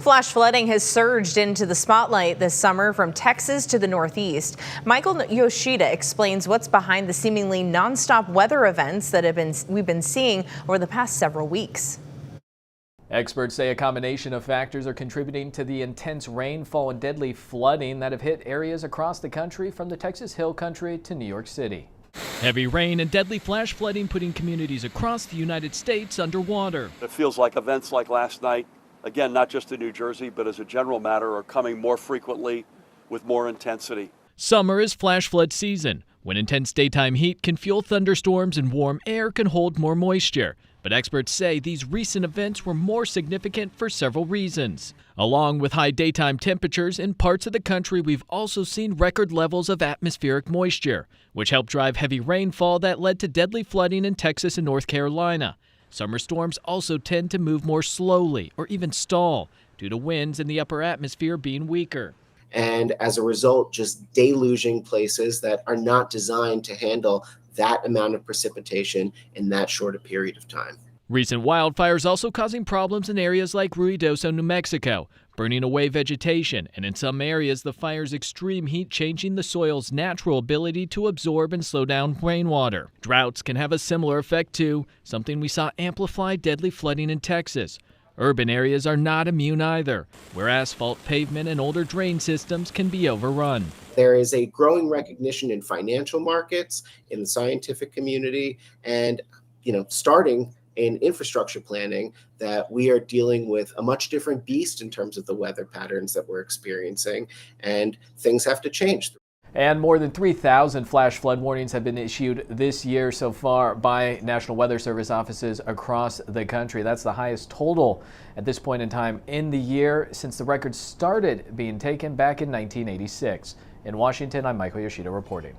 Flash flooding has surged into the spotlight this summer from Texas to the Northeast. Michael Yoshida explains what's behind the seemingly nonstop weather events that we've been seeing over the past several weeks. Experts say a combination of factors are contributing to the intense rainfall and deadly flooding that have hit areas across the country from the Texas Hill Country to New York City. Heavy rain and deadly flash flooding putting communities across the United States underwater. It feels like events like last night, again, not just in New Jersey, but as a general matter, are coming more frequently with more intensity. Summer is flash flood season, when intense daytime heat can fuel thunderstorms and warm air can hold more moisture. But experts say these recent events were more significant for several reasons. Along with high daytime temperatures in parts of the country, we've also seen record levels of atmospheric moisture, which helped drive heavy rainfall that led to deadly flooding in Texas and North Carolina. Summer storms also tend to move more slowly or even stall due to winds in the upper atmosphere being weaker. And as a result, just deluging places that are not designed to handle that amount of precipitation in that short a period of time. Recent wildfires also causing problems in areas like Ruidoso, New Mexico, burning away vegetation, and in some areas the fire's extreme heat changing the soil's natural ability to absorb and slow down rainwater. Droughts can have a similar effect too, something we saw amplify deadly flooding in Texas. Urban areas are not immune either, where asphalt pavement and older drain systems can be overrun. There is a growing recognition in financial markets, in the scientific community, and starting in infrastructure planning that we are dealing with a much different beast in terms of the weather patterns that we're experiencing, and things have to change. And more than 3,000 flash flood warnings have been issued this year so far by National Weather Service offices across the country. That's the highest total at this point in time in the year since the record started being taken back in 1986. In Washington, I'm Michael Yoshida reporting.